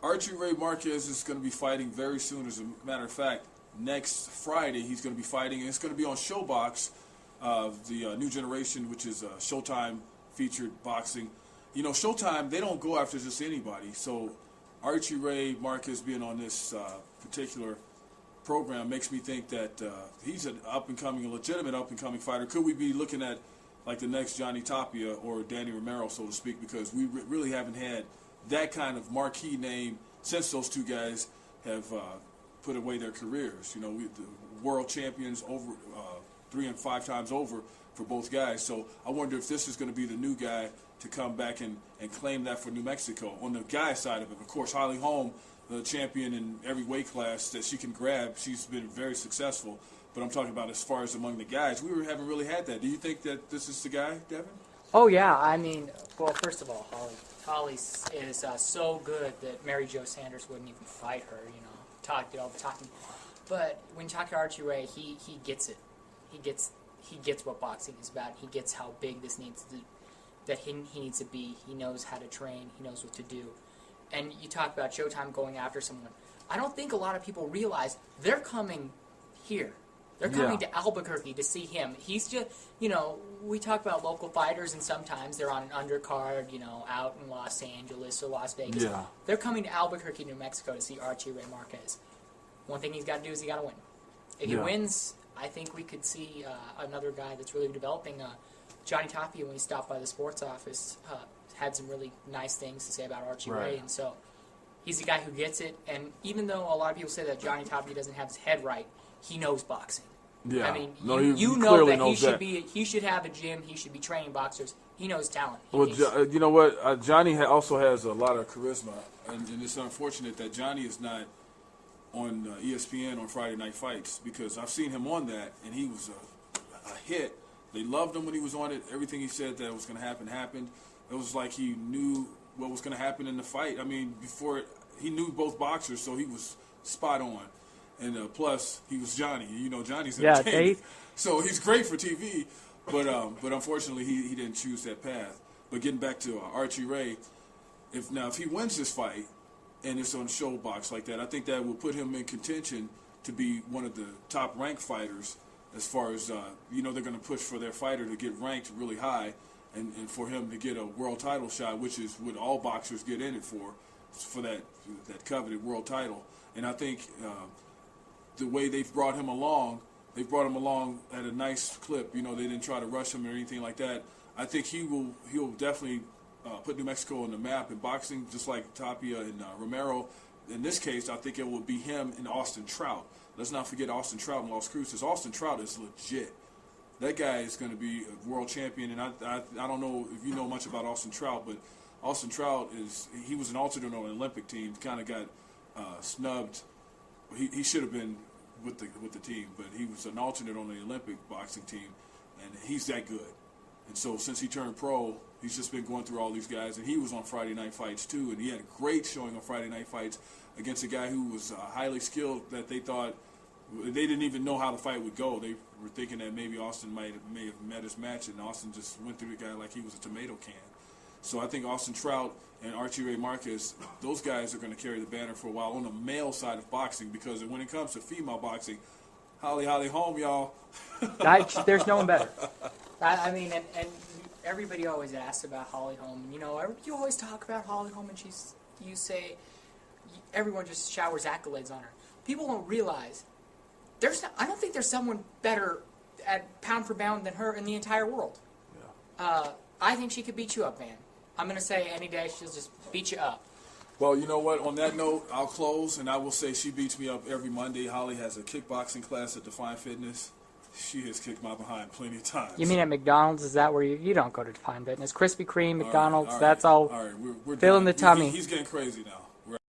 Archie Ray Marquez is going to be fighting very soon. As a matter of fact, next Friday he's going to be fighting, and it's going to be on ShoBox, the new generation, which is Showtime featured boxing. You know, Showtime, they don't go after just anybody. So Archie Ray Marquez being on this particular program makes me think that he's an up-and-coming, a legitimate up-and-coming fighter. Could we be looking at like the next Johnny Tapia or Danny Romero, so to speak, because we really haven't had that kind of marquee name since those two guys have put away their careers. You know, the world champions over 3 and 5 times over for both guys. So I wonder if this is going to be the new guy to come back and claim that for New Mexico. On the guy side of it, of course, Holly Holm, the champion in every weight class that she can grab, she's been very successful. But I'm talking about as far as among the guys, haven't really had that. Do you think that this is the guy, Devin? Oh, yeah. I mean, well, first of all, Holly is so good that Mary Jo Sanders wouldn't even fight her, you know, did all the talking. But when you talk to Archie Ray, he gets it. He gets what boxing is about. He gets how big this needs to, that he needs to be. He knows how to train. He knows what to do. And you talk about Showtime going after someone. I don't think a lot of people realize they're coming here. They're coming to Albuquerque to see him. He's just, you know, we talk about local fighters, and sometimes they're on an undercard, you know, out in Los Angeles or Las Vegas. Yeah. They're coming to Albuquerque, New Mexico to see Archie Ray Marquez. One thing he's got to do is he's got to win. If he wins, I think we could see another guy that's really developing. Johnny Tapia, when he stopped by the sports office, had some really nice things to say about Archie Ray, and so he's a guy who gets it. And even though a lot of people say that Johnny Tapia doesn't have his head right, he knows boxing. Yeah. I mean, he know that he should have a gym. He should be training boxers. He knows talent. You know what? Johnny also has a lot of charisma, and it's unfortunate that Johnny is not on ESPN on Friday Night Fights, because I've seen him on that, and he was a hit. They loved him when he was on it. Everything he said that was going to happen happened. It was like he knew what was going to happen in the fight. I mean, he knew both boxers, so he was spot on. And plus, he was Johnny. You know, Johnny's entertaining. So he's great for TV, but unfortunately, he didn't choose that path. But getting back to Archie Ray, if he wins this fight and it's on ShoBox like that, I think that will put him in contention to be one of the top-ranked fighters. As far as you know, they're going to push for their fighter to get ranked really high, and for him to get a world title shot, which is what all boxers get in it for that coveted world title. And I think the way they've brought him along at a nice clip. You know, they didn't try to rush him or anything like that. I think he'll definitely put New Mexico on the map in boxing, just like Tapia and Romero. In this case, I think it will be him and Austin Trout. Let's not forget Austin Trout and Las Cruces. Austin Trout is legit. That guy is going to be a world champion, and I don't know if you know much about Austin Trout, but Austin Trout he was an alternate on the Olympic team, kind of got snubbed. He should have been with the team, but he was an alternate on the Olympic boxing team, and he's that good. And so since he turned pro, he's just been going through all these guys, and he was on Friday Night Fights too, and he had a great showing on Friday Night Fights against a guy who was highly skilled that they thought they didn't even know how the fight would go. They were thinking that maybe Austin may have met his match, and Austin just went through the guy like he was a tomato can. So I think Austin Trout and Archie Ray Marquez, those guys are going to carry the banner for a while on the male side of boxing, because when it comes to female boxing, Holly Holm, y'all. There's no one better. I mean, and everybody always asks about Holly Holm. You know, you always talk about Holly Holm, and you say everyone just showers accolades on her. People don't realize I don't think there's someone better at pound for pound than her in the entire world. Yeah. I think she could beat you up, man. I'm going to say any day she'll just beat you up. Well, you know what? On that note, I'll close, and I will say she beats me up every Monday. Holly has a kickboxing class at Define Fitness. She has kicked my behind plenty of times. You mean at McDonald's? Is that where you don't go to Define Fitness? Krispy Kreme, McDonald's, all right. that's all. All right, we're filling done. The tummy. He's getting crazy now.